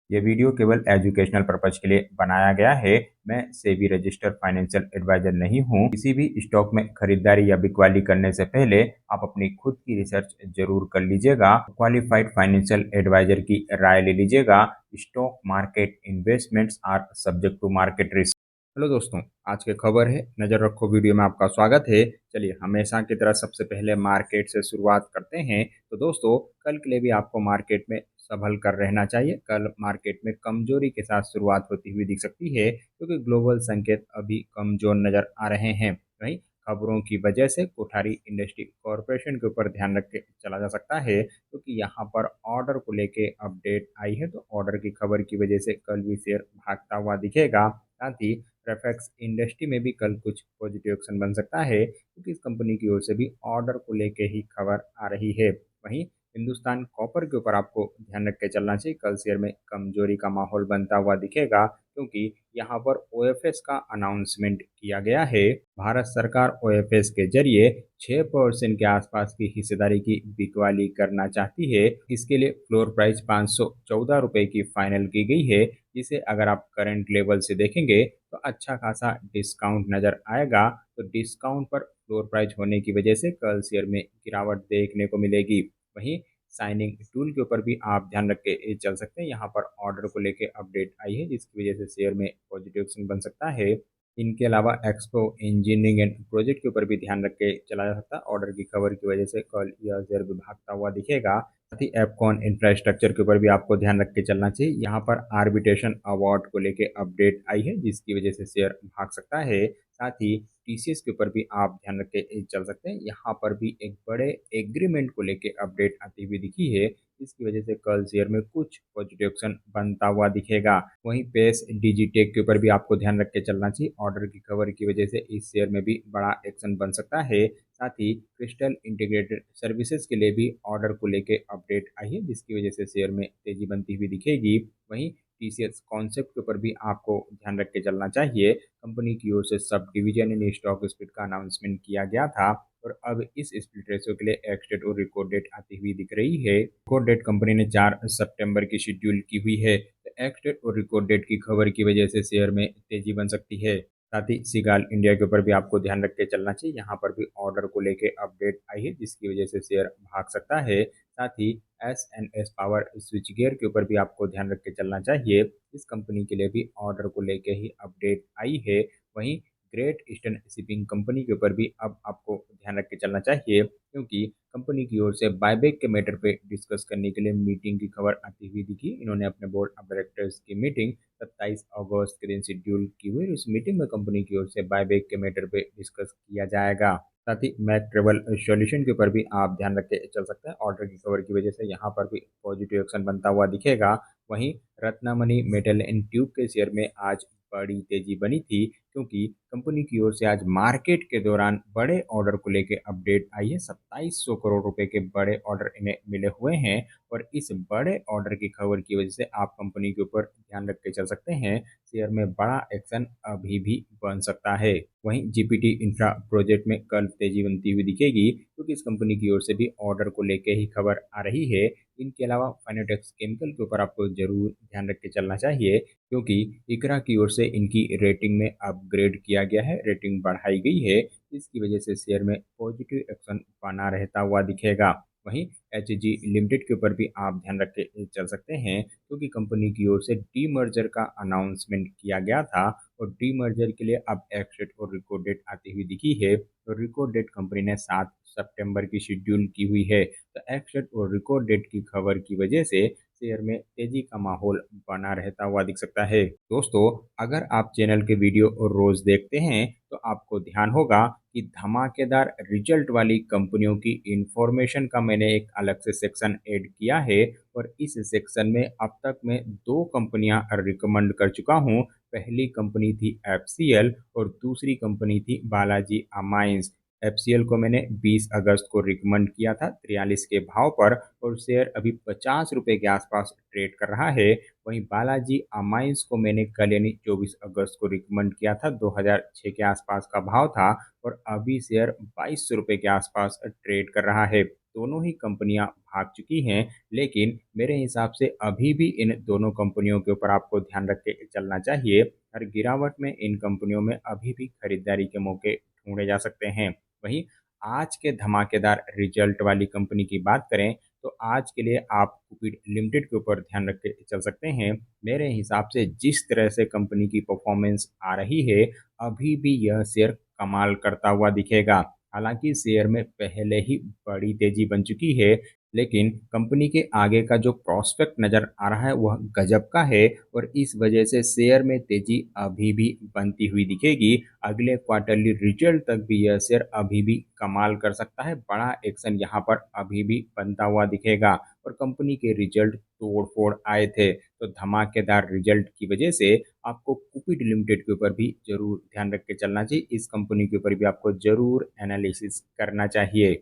ये वीडियो केवल educational purpose के लिए बनाया गया है। मैं सेबी रजिस्टर्ड फाइनेंशियल एडवाइजर नहीं हूँ। किसी भी स्टॉक में खरीदारी या बिकवाली करने से पहले आप अपनी खुद की रिसर्च जरूर कर लीजिएगा। क्वालिफाइड फाइनेंशियल एडवाइजर की राय ले लीजिएगा। Stock market investments are subject to market risk. Hello दोस्तों, आज की खबर है, नजर रखो वीडियो में आपका स्वागत है। चलिए हमेशा की तरह सबसे पहले मार्केट से शुरुआत करते हैं। तो दोस्तों, कल के लिए भी आपको मार्केट में संभल कर रहना चाहिए। कल मार्केट में कमजोरी के साथ शुरुआत होती हुई दिख सकती है, क्योंकि ग्लोबल संकेत अभी कमजोर नजर आ रहे हैं। वहीं खबरों की वजह से कोठारी इंडस्ट्री कॉरपोरेशन के ऊपर ध्यान रख के चला जा सकता है, क्योंकि यहाँ पर ऑर्डर को लेके अपडेट आई है। तो ऑर्डर की खबर की वजह से कल भी शेयर भागता हुआ दिखेगा। साथ ही रेफेक्स इंडस्ट्री में भी कल कुछ पॉजिटिव एक्शन बन सकता है, क्योंकि इस कंपनी की ओर से भी ऑर्डर को लेके ही खबर आ रही है। वहीं हिंदुस्तान कॉपर के ऊपर आपको ध्यान रख के चलना चाहिए। कल शेयर में कमजोरी का माहौल बनता हुआ दिखेगा, क्योंकि यहाँ पर ओएफएस का अनाउंसमेंट किया गया है। भारत सरकार ओएफएस के जरिए 6% के आसपास की हिस्सेदारी की बिकवाली करना चाहती है। इसके लिए फ्लोर प्राइस 514 रुपए की फाइनल की गई है, जिसे अगर आप करंट लेवल से देखेंगे तो अच्छा खासा डिस्काउंट नजर आएगा। तो डिस्काउंट पर फ्लोर प्राइस होने की वजह से कल शेयर में गिरावट देखने को मिलेगी। वहीं साइनिंग टूल के ऊपर भी आप ध्यान रख के चल सकते हैं। यहाँ पर ऑर्डर को लेके अपडेट आई है, जिसकी वजह से शेयर में पॉजिटिव एक्शन बन सकता है। इनके अलावा एक्सपो इंजीनियरिंग एंड प्रोजेक्ट के ऊपर भी ध्यान रख के चला जा सकता है। ऑर्डर की खबर की वजह से कल यह शेयर भी भागता हुआ दिखेगा। साथ ही एपकॉन इंफ्रास्ट्रक्चर के ऊपर भी आपको ध्यान रख के चलना चाहिए। यहाँ पर आर्बिट्रेशन अवार्ड को लेके अपडेट आई है, जिसकी वजह से शेयर भाग सकता है। साथ ही टीसीएस के ऊपर भी आप ध्यान रख के चल सकते हैं। यहाँ पर भी एक बड़े एग्रीमेंट को लेके अपडेट आती हुई दिखी है, इसकी वजह से कल शेयर में कुछ पॉजिटिव एक्शन बनता हुआ दिखेगा। वहीं पेस डिजिटेक के ऊपर भी आपको ध्यान रख के चलना चाहिए। ऑर्डर की खबर की वजह से इस शेयर में भी बड़ा एक्शन बन सकता है। साथ ही क्रिस्टल इंटीग्रेटेड सर्विसेज के लिए भी ऑर्डर को लेके अपडेट आई है, जिसकी वजह से शेयर में तेजी बनती हुई दिखेगी। वहीं टीसीएस कॉन्सेप्ट के ऊपर भी आपको ध्यान रख के चलना चाहिए। कंपनी की ओर से sub division in stock split का अनाउंसमेंट किया गया था, और अब इस स्प्लिट रेशो के लिए एक्स डेट और रिकॉर्ड डेट आती हुई दिख रही है। रिकॉर्ड डेट कंपनी ने 4 सितंबर की शेड्यूल की हुई है। तो एक्स डेट और रिकॉर्ड डेट की खबर की वजह से शेयर में तेजी बन सकती है। साथ ही सिगाल इंडिया के ऊपर भी आपको ध्यान रख के चलना चाहिए। यहाँ पर भी ऑर्डर को लेके अपडेट आई है, जिसकी वजह से शेयर भाग सकता है। साथ ही S and S power switchgear के ऊपर भी आपको ध्यान रख के चलना चाहिए। इस कंपनी के लिए भी ऑर्डर को लेके ही अपडेट आई है। वहीं ग्रेट ईस्टर्न शिपिंग कंपनी के ऊपर भी अब आपको ध्यान रख के चलना चाहिए, क्योंकि कंपनी की ओर से बायबैक के मैटर पे डिस्कस करने के लिए मीटिंग की खबर आती हुई दिखी। इन्होंने अपने बोर्ड ऑफ डायरेक्टर्स की मीटिंग 27 अगस्त के दिन शेड्यूल की हुई। इस मीटिंग में कंपनी की ओर से बायबैक के मैटर पे डिस्कस किया जाएगा। साथ ही मैक ट्रेवल सॉल्यूशन के ऊपर भी आप ध्यान रख के चल सकते हैं। ऑर्डर की खबर की वजह से यहाँ पर भी पॉजिटिव एक्शन बनता हुआ दिखेगा। वहीं रत्नामणि मेटल एंड ट्यूब के शेयर में आज बड़ी तेजी बनी थी, क्योंकि कंपनी की ओर से आज मार्केट के दौरान बड़े ऑर्डर को लेकर अपडेट आई है। 2700 करोड़ रुपए के बड़े ऑर्डर इन्हें मिले हुए हैं, और इस बड़े ऑर्डर की खबर की वजह से आप कंपनी के ऊपर ध्यान रख के चल सकते हैं। शेयर में बड़ा एक्शन अभी भी बन सकता है। वहीं जीपीटी इंफ्रा प्रोजेक्ट में कल तेजी बनती हुई दिखेगी, क्योंकि इस कंपनी की ओर से भी ऑर्डर को लेके ही खबर आ रही है। इनके अलावा फाइनेटेक्स केमिकल के ऊपर आपको जरूर ध्यान रख के चलना चाहिए, क्योंकि इकरा की ओर से इनकी रेटिंग में अपग्रेड किया गया है, रेटिंग बढ़ाई गई है। इसकी वजह से शेयर में पॉजिटिव एक्शन बना रहता हुआ दिखेगा। वहीं एच जी लिमिटेड के ऊपर भी आप ध्यान रख के चल सकते हैं, क्योंकि कंपनी की ओर से डीमर्जर का अनाउंसमेंट किया गया था, और डीमर्जर के लिए अब एक्स डेट और रिकॉर्ड डेट आती हुई दिखी है। तो रिकॉर्ड डेट कंपनी ने 7 सितंबर की शेड्यूल की हुई है। तो एक्स डेट और रिकॉर्ड डेट की खबर की वजह से शेयर में तेजी का माहौल बना रहता हुआ दिख सकता है। दोस्तों, अगर आप चैनल के वीडियो रोज देखते हैं तो आपको ध्यान होगा कि धमाकेदार रिजल्ट वाली कंपनियों की इंफॉर्मेशन का मैंने एक अलग से सेक्शन ऐड किया है, और इस सेक्शन में अब तक मैं 2 कंपनियां रिकमेंड कर चुका हूं। पहली कंपनी थी एफसीएल और दूसरी कंपनी थी बालाजी अमाइंस। एफसीएल को मैंने 20 अगस्त को रिकमेंड किया था 43 के भाव पर, और शेयर अभी 50 रुपए के आसपास ट्रेड कर रहा है। वहीं बालाजी अमाइंस को मैंने कल यानी 24 अगस्त को रिकमेंड किया था, 2006 के आसपास का भाव था, और अभी शेयर 2200 रुपए के आसपास ट्रेड कर रहा है। दोनों ही कंपनियां भाग चुकी हैं, लेकिन मेरे हिसाब से अभी भी इन दोनों कंपनियों के ऊपर आपको ध्यान रख के चलना चाहिए और गिरावट में इन कंपनियों में अभी भी खरीदारी के मौके ढूंढे जा सकते हैं। वहीं आज के धमाकेदार रिजल्ट वाली कंपनी की बात करें तो आज के लिए आप कुपिड लिमिटेड के ऊपर ध्यान रख के चल सकते हैं। मेरे हिसाब से जिस तरह से कंपनी की परफॉर्मेंस आ रही है, अभी भी यह शेयर कमाल करता हुआ दिखेगा। हालांकि शेयर में पहले ही बड़ी तेजी बन चुकी है, लेकिन कंपनी के आगे का जो प्रॉस्पेक्ट नज़र आ रहा है वह गजब का है और इस वजह से शेयर में तेजी अभी भी बनती हुई दिखेगी। अगले क्वार्टरली रिजल्ट तक भी यह शेयर अभी भी कमाल कर सकता है, बड़ा एक्शन यहाँ पर अभी भी बनता हुआ दिखेगा और कंपनी के रिजल्ट तोड़-फोड़ आए थे, तो धमाकेदार रिजल्ट की वजह से आपको कुपिड लिमिटेड के ऊपर भी ज़रूर ध्यान रख के चलना चाहिए। इस कंपनी के ऊपर भी आपको ज़रूर एनालिसिस करना चाहिए।